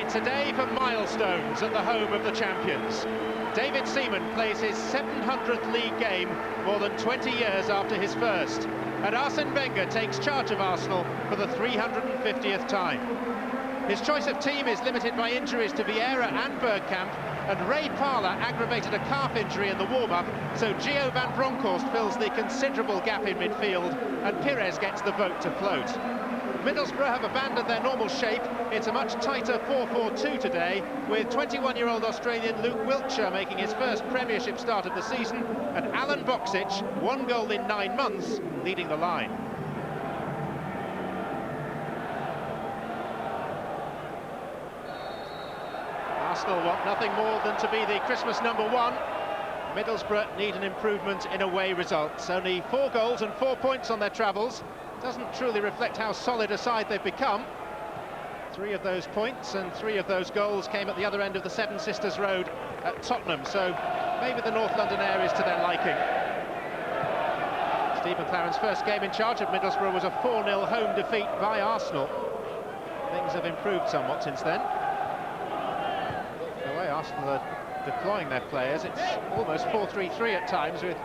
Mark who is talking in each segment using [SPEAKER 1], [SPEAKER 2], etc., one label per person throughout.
[SPEAKER 1] It's a day for milestones at the home of the champions. David Seaman plays his 700th league game more than 20 years after his first. And Arsene Wenger takes charge of Arsenal for the 350th time. His choice of team is limited by injuries to Vieira and Bergkamp, and Ray Parlour aggravated a calf injury in the warm-up, so Gio van Bronckhorst fills the considerable gap in midfield, and Perez gets the boat to float. Middlesbrough have abandoned their normal shape. It's a much tighter 4-4-2 today, with 21-year-old Australian Luke Wiltshire making his first Premiership start of the season, and Alan Boksic, 1 goal in 9 months, leading the line. Arsenal want nothing more than to be the Christmas #1. Middlesbrough need an improvement in away results. Only 4 goals and 4 points on their travels. Doesn't truly reflect how solid a side they've become. 3 of those points and 3 of those goals came at the other end of the Seven Sisters Road at Tottenham, so maybe the North London air is to their liking. Steve McLaren's first game in charge of Middlesbrough was a 4-0 home defeat by Arsenal. Things have improved somewhat since then. The way Arsenal are deploying their players, it's almost 4-3-3 at times, with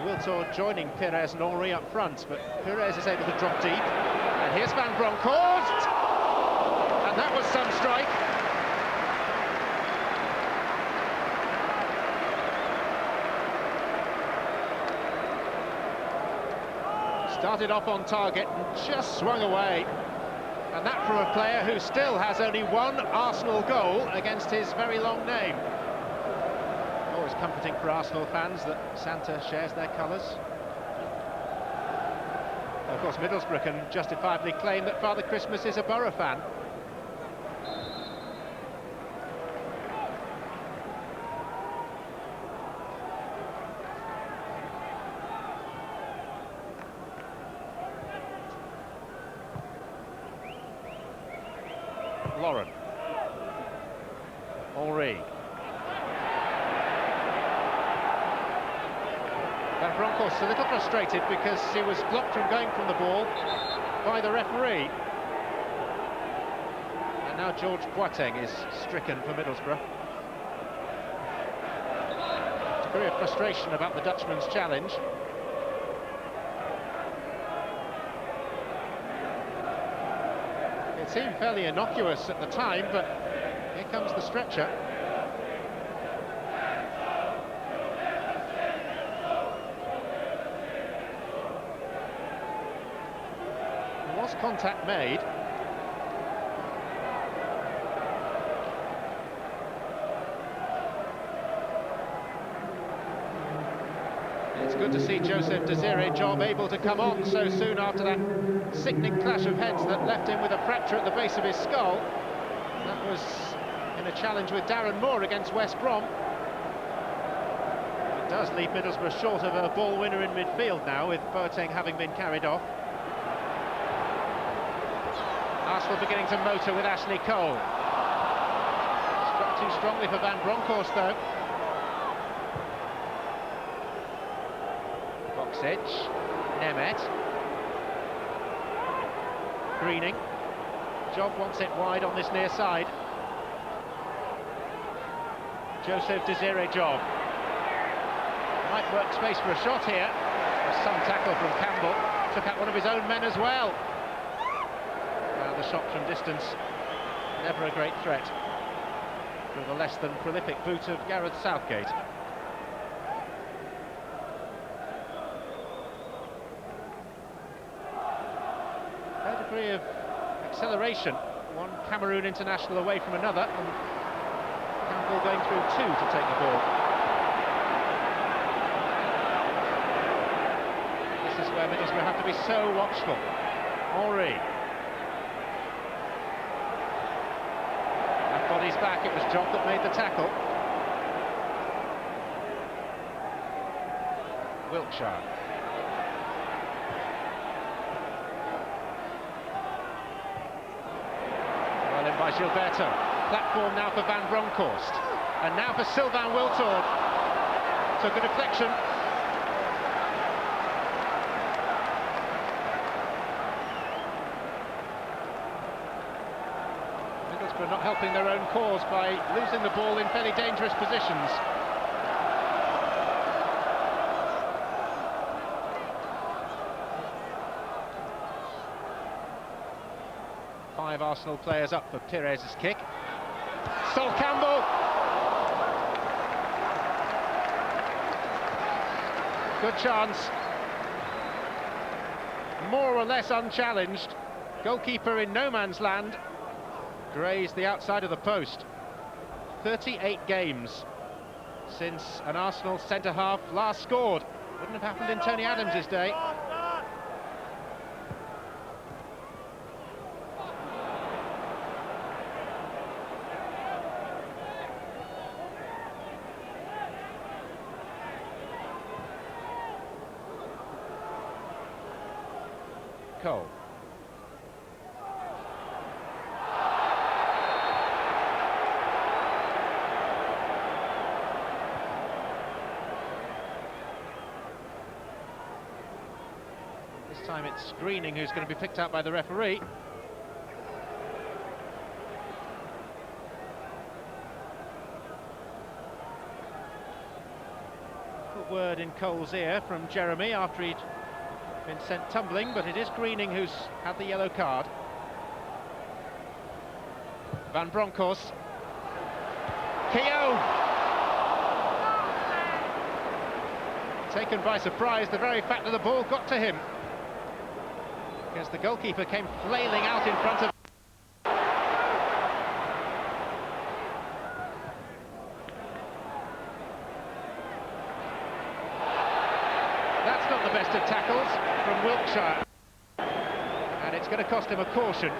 [SPEAKER 1] Wiltord joining Perez and Henry up front, but Perez is able to drop deep. And here's Van Bronckhorst! And that was some strike. Started off on target and just swung away. And that from a player who still has only 1 Arsenal goal against his very long name. Always comforting for Arsenal fans that Santa shares their colours. Of course, Middlesbrough can justifiably claim that Father Christmas is a Borough fan. Lauren. Henry. Van Bronckhorst a little frustrated because he was blocked from going from the ball by the referee. And now George Boateng is stricken for Middlesbrough. Degree of frustration about the Dutchman's challenge. It seemed fairly innocuous at the time, but here comes the stretcher. There was contact made. It's good to see Joseph Desiree Job able to come on so soon after that sickening clash of heads that left him with a fracture at the base of his skull. That was in a challenge with Darren Moore against West Brom. It does leave Middlesbrough short of a ball winner in midfield now, with Boateng having been carried off. Arsenal beginning to motor with Ashley Cole. Struck too strongly for Van Bronckhorst though. Boksic, Nemeth, Greening. Job wants it wide on this near side. Joseph Desiree Job. Might work space for a shot here. Some tackle from Campbell. Took out one of his own men as well. The shot from distance, never a great threat for the less than prolific boot of Gareth Southgate. A degree of acceleration, one Cameroon international away from another, and Campbell going through 2 to take the ball. This is where Middlesbrough have to be so watchful. Henry. Bodies back, it was Job that made the tackle. Wiltshire. Well in by Gilberto. Platform now for Van Bronckhorst. And now for Sylvain Wiltord. Took a deflection. Middlesbrough not helping their own cause by losing the ball in fairly dangerous positions. Five Arsenal players up for Perez's kick. Sol Campbell. Good chance. More or less unchallenged. Goalkeeper in no man's land. Grazed the outside of the post. 38 games since an Arsenal centre-half last scored. Wouldn't have happened in Tony Adams' day. Cole. This time it's Greening who's going to be picked out by the referee. Good word in Cole's ear from Jeremy after he'd been sent tumbling, but it is Greening who's had the yellow card. Van Bronckhorst. Keown! Taken by surprise, the very fact that the ball got to him, because the goalkeeper came flailing out in front of. That's not the best of tackles from Wiltshire, and it's going to cost him a caution.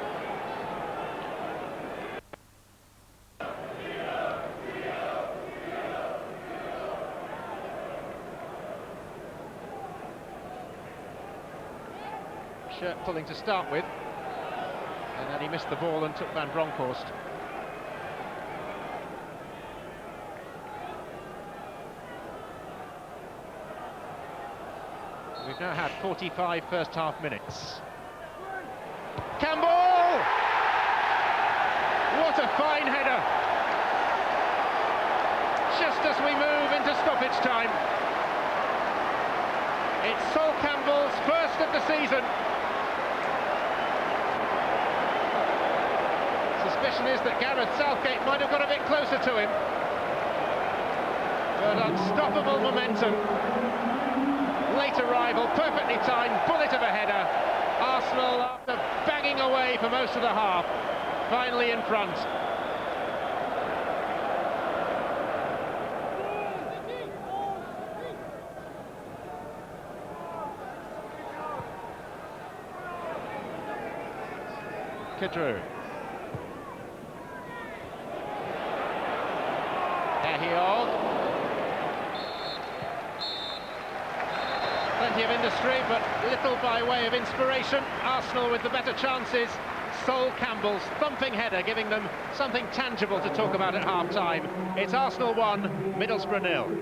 [SPEAKER 1] Shirt pulling to start with, and then he missed the ball and took Van Bronckhorst. We've now had 45 first-half minutes. Campbell! What a fine header! Just as we move into stoppage time. It's Sol Campbell's first of the season. Suspicion is that Gareth Southgate might have got a bit closer to him. But unstoppable momentum. Late arrival, perfectly timed, bullet of a header. Arsenal, after banging away for most of the half, finally in front. Kedru. Plenty of industry, but little by way of inspiration. Arsenal with the better chances. Sol Campbell's thumping header giving them something tangible to talk about at half-time. It's Arsenal 1, Middlesbrough 0.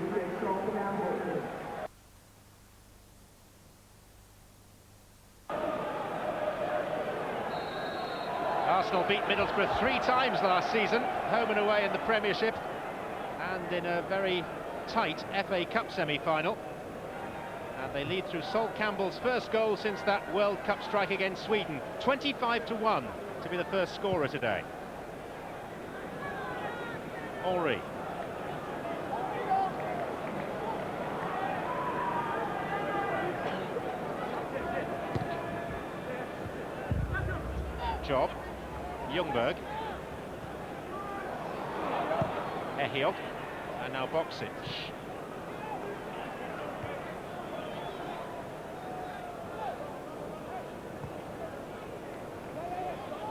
[SPEAKER 1] Arsenal beat Middlesbrough 3 times last season, home and away in the Premiership, and in a very tight FA Cup semi-final. And they lead through Sol Campbell's first goal since that World Cup strike against Sweden. 25-1 to be the first scorer today. Henry. Job. Ljungberg. Ehiog. And now Boksic.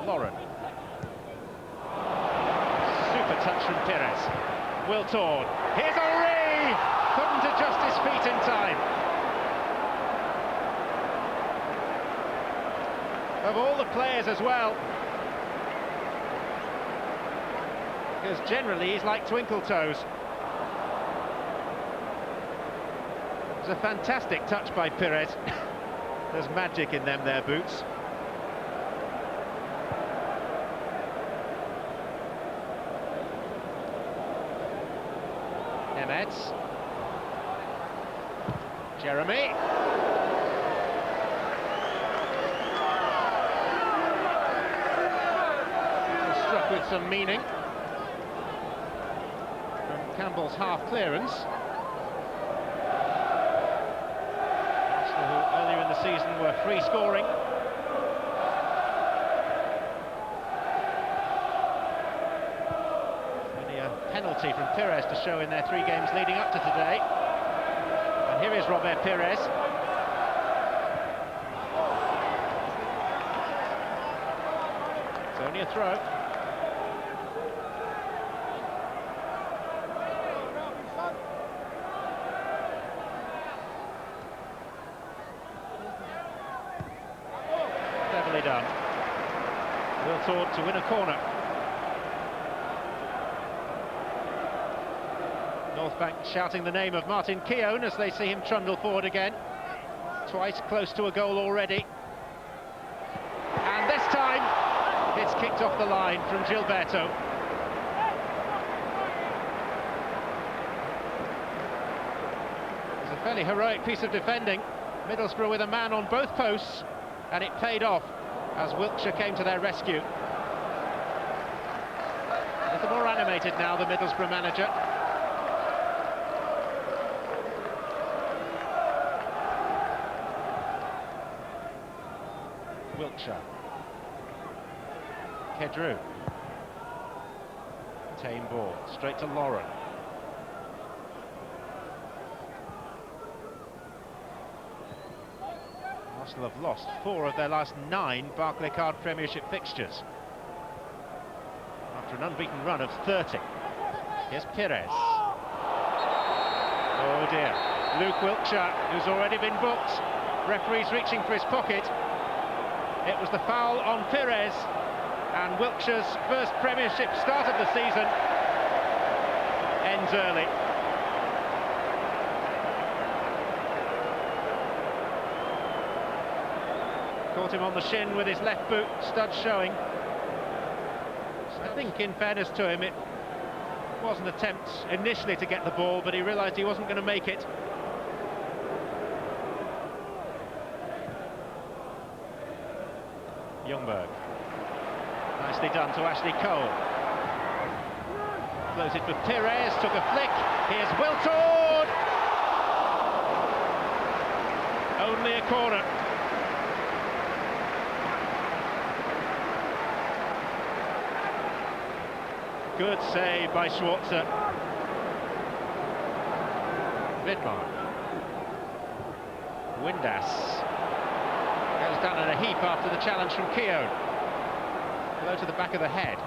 [SPEAKER 1] Lauren. Super touch from Perez. Wiltord. Here's Henry! Couldn't adjust his feet in time. Of all the players as well, because generally he's like Twinkle Toes. It was a fantastic touch by Perez. There's magic in them, their boots. Nemeth. Jeremy. Struck with some meaning from Campbell's half clearance. Arsenal, who earlier in the season were free scoring. Only a penalty from Perez to show in their 3 games leading up to today. And here is Perez. It's only a throw. Cleverly done. Wiltord to win a corner. North Bank shouting the name of Martin Keown as they see him trundle forward again. Twice close to a goal already. And this time, it's kicked off the line from Gilberto. It's a fairly heroic piece of defending. Middlesbrough with a man on both posts, and it paid off as Wiltshire came to their rescue. A little more animated now, the Middlesbrough manager. Wiltshire. Kedru. Tame ball, straight to Lauren. Arsenal have lost 4 of their last 9 Barclaycard Premiership fixtures after an unbeaten run of 30. Here's Perez. Oh dear. Luke Wiltshire, who's already been booked. Referee's reaching for his pocket. It was the foul on Perez, and Wiltshire's first Premiership start of the season ends early. Caught him on the shin with his left boot, stud showing. I think, in fairness to him, it was an attempt initially to get the ball, but he realised he wasn't going to make it. Ljungberg. Nicely done to Ashley Cole. Floated for Perez, took a flick. Here's Wiltord! Only a corner. Good save by Schwarzer. Vidmar. Windass. Goes down in a heap after the challenge from Keown. Low to the back of the head.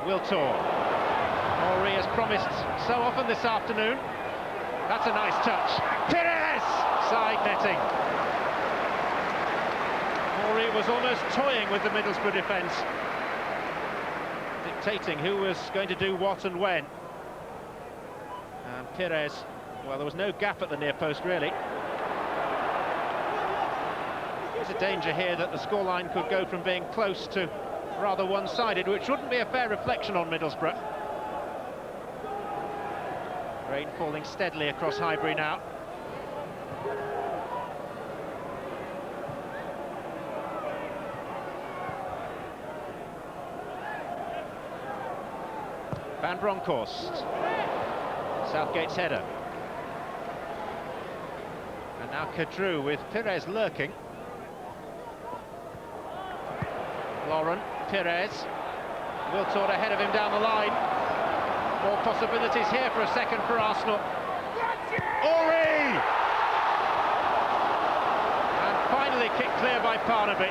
[SPEAKER 1] Wiltord. Henry has promised so often this afternoon. That's a nice touch. Perez! Side netting. Henry was almost toying with the Middlesbrough defence, dictating who was going to do what and when. And Perez, well, there was no gap at the near post, really. There's a danger here that the scoreline could go from being close to rather one-sided, which wouldn't be a fair reflection on Middlesbrough. Rain falling steadily across Highbury now. Van Bronckhorst. Southgate's header. And now Kedru with Perez lurking. Lauren, Perez. Wiltord ahead of him down the line. More possibilities here for a second for Arsenal. Ori! And finally kicked clear by Parnaby.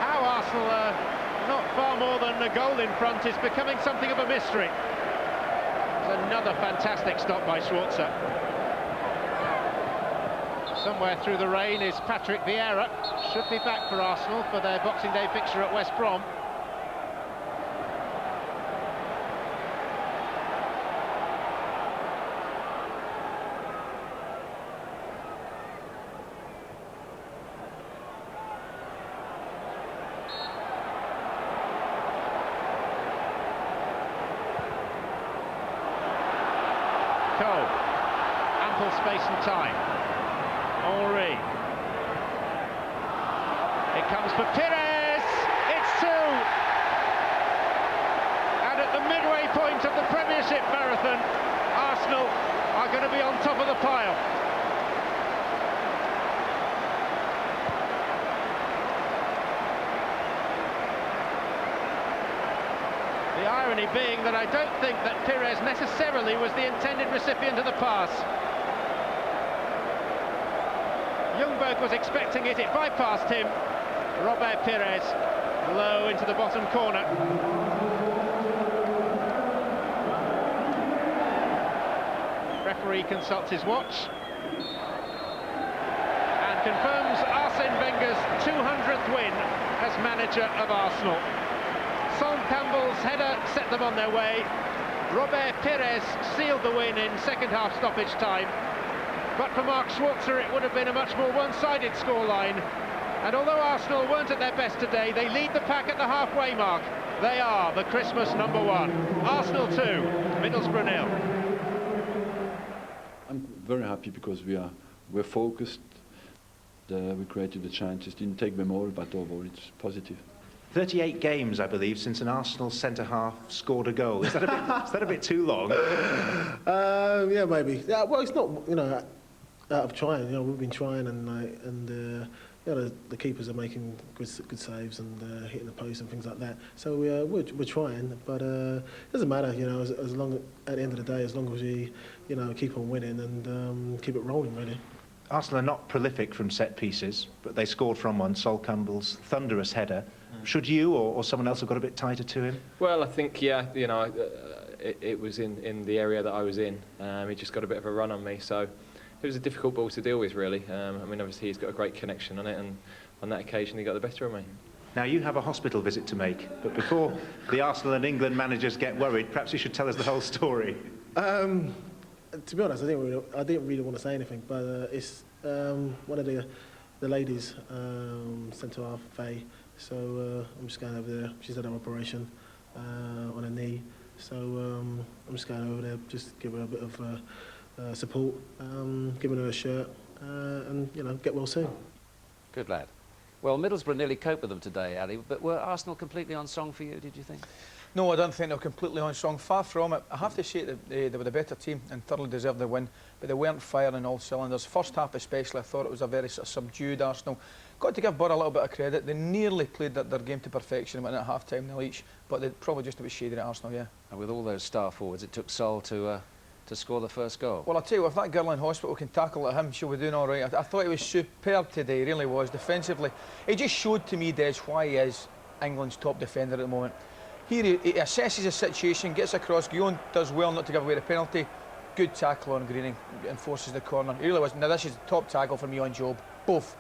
[SPEAKER 1] How Arsenal are not far more than a goal in front is becoming something of a mystery. It's another fantastic stop by Schwarzer. Somewhere through the rain is Patrick Vieira. Should be back for Arsenal for their Boxing Day fixture at West Brom. Cole. Ample space and time. Henry. It comes for Perez. It's two. And at the midway point of the Premiership marathon, Arsenal are going to be on top of the pile. The irony being that I don't think that Perez necessarily was the intended recipient of the pass. Ljungberg was expecting it, it bypassed him. Robert Perez, low into the bottom corner. Referee consults his watch and confirms Arsene Wenger's 200th win as manager of Arsenal. Campbell's header set them on their way. Robert Perez sealed the win in second-half stoppage time. But for Mark Schwarzer, it would have been a much more one-sided scoreline. And although Arsenal weren't at their best today, they lead the pack at the halfway mark. They are the Christmas #1. Arsenal 2, Middlesbrough 0.
[SPEAKER 2] I'm very happy because we're focused. We created the chances, didn't take them all, but overall it's positive.
[SPEAKER 3] 38 games, I believe, since an Arsenal centre-half scored a goal. Is that a bit too long?
[SPEAKER 4] Yeah, maybe. Yeah, well, it's not, out of trying. We've been trying, and the keepers are making good saves and hitting the post and things like that. So we're trying, but it doesn't matter. As long at the end of the day, as long as we keep on winning and keep it rolling, really.
[SPEAKER 3] Arsenal are not prolific from set pieces, but they scored from one. Sol Campbell's thunderous header. Should you or someone else have got a bit tighter to him?
[SPEAKER 5] Well, I think, yeah, it was in the area that I was in. He just got a bit of a run on me, so it was a difficult ball to deal with, really. I mean, obviously he's got a great connection on it, and on that occasion he got the better of me.
[SPEAKER 3] Now, you have a hospital visit to make, but before the Arsenal and England managers get worried, perhaps you should tell us the whole story.
[SPEAKER 4] To be honest, I didn't really want to say anything, but it's one of the ladies, centre-half, Faye. So I'm just going over there. She's had an operation on her knee. So I'm just going over there, just give her a bit of support, giving her a shirt, and get well soon.
[SPEAKER 6] Good lad. Well, Middlesbrough nearly coped with them today, Ali, but were Arsenal completely on song for you, did you think?
[SPEAKER 7] No, I don't think they were completely on song. Far from it. I have to say that they were the better team and thoroughly deserved the win, but they weren't firing all cylinders. First half especially, I thought it was a very sort of subdued Arsenal. Got to give Borough a little bit of credit. They nearly played their game to perfection and went at half-time nil each, but they probably just a bit shaded at Arsenal, yeah.
[SPEAKER 6] And with all those star forwards, it took Sol to score the first goal.
[SPEAKER 7] Well, I'll tell you, if that girl in hospital can tackle at him, she'll be doing all right. I thought he was superb today, he really was, defensively. He just showed to me, Des, why he is England's top defender at the moment. Here he assesses the situation, gets across, Guillaume does well not to give away the penalty. Good tackle on Greening, enforces the corner. He really was. Now this is the top tackle for me on Job. Both.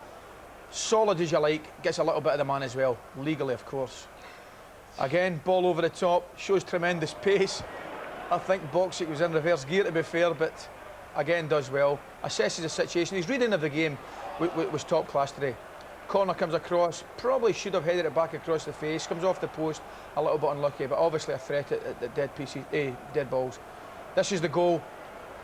[SPEAKER 7] Solid as you like, gets a little bit of the man as well, legally of course. Again, ball over the top, shows tremendous pace. I think Boxic was in reverse gear to be fair, but again does well. Assesses the situation, his reading of the game was top class today. Corner comes across, probably should have headed it back across the face, comes off the post, a little bit unlucky, but obviously a threat at dead balls. This is the goal.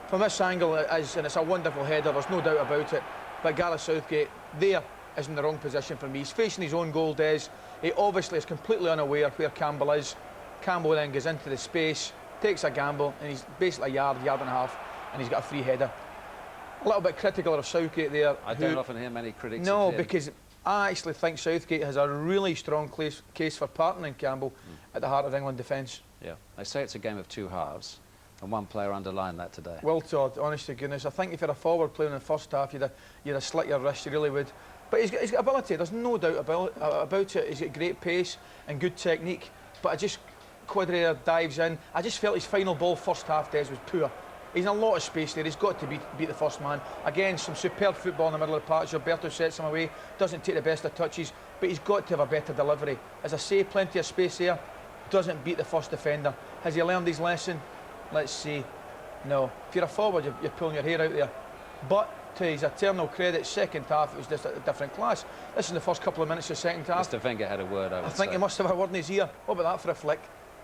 [SPEAKER 7] From this angle, and it's a wonderful header, there's no doubt about it, but Gareth Southgate there is in the wrong position for me. He's facing his own goal, Des. He obviously is completely unaware where Campbell is. Campbell then goes into the space, takes a gamble, and he's basically a yard and a half, and he's got a free header. A little bit critical of Southgate there.
[SPEAKER 6] I don't often hear many critics.
[SPEAKER 7] No, because I actually think Southgate has a really strong case for partnering Campbell at the heart of England defence.
[SPEAKER 6] Yeah, they say it's a game of two halves, and one player underlined that today.
[SPEAKER 7] Well, Todd, honest to goodness, I think if you're a forward playing in the first half, you'd have slit your wrist, you really would. But he's got ability, there's no doubt about it. He's got great pace and good technique. But I just, Quadrare dives in. I just felt his final ball first half, Des, was poor. He's in a lot of space there, he's got to beat the first man. Again, some superb football in the middle of the patch. Gilberto sets him away, doesn't take the best of touches, but he's got to have a better delivery. As I say, plenty of space there, doesn't beat the first defender. Has he learned his lesson? Let's see. No. If you're a forward, you're pulling your hair out there. But to his eternal credit, second half it was just a different class. This is the first couple of minutes of the second half.
[SPEAKER 6] Mr. Wenger had a word, I think
[SPEAKER 7] he must have a word in his ear. What about that for a flick?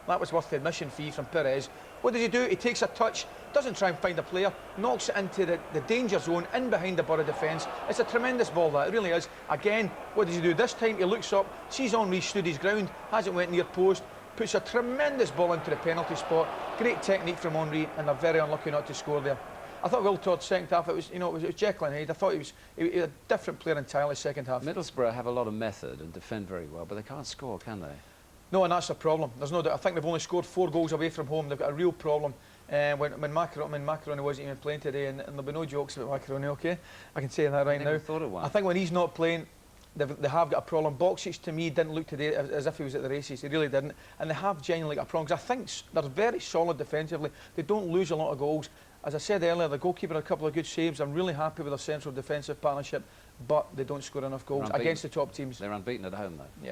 [SPEAKER 7] That was worth the admission fee from Perez. What does he do? He takes a touch, doesn't try and find a player, knocks it into the danger zone, in behind the Borough defence. It's a tremendous ball, that, it really is. Again, what does he do? This time he looks up, sees Henry stood his ground, hasn't went near post, puts a tremendous ball into the penalty spot. Great technique from Henry, and they're very unlucky not to score there. I thought Will Todd's second half, it was Jekyll and Hyde. I thought he was a different player entirely second half.
[SPEAKER 6] Middlesbrough have a lot of method and defend very well, but they can't score, can they?
[SPEAKER 7] No, and that's a problem. There's no doubt. I think they've only scored 4 goals away from home. They've got a real problem. When Macaroni wasn't even playing today, and there'll be no jokes about Macaroni, okay? I can say that right now.
[SPEAKER 6] Thought of one.
[SPEAKER 7] I think when he's not playing, they have got a problem. Boxic, to me, didn't look today as if he was at the races. He really didn't. And they have genuinely got a problem. 'Cause I think they're very solid defensively. They don't lose a lot of goals. As I said earlier, the goalkeeper had a couple of good saves. I'm really happy with their central defensive partnership, but they don't score enough goals against the top teams.
[SPEAKER 6] They're unbeaten at home, though.
[SPEAKER 7] Yeah.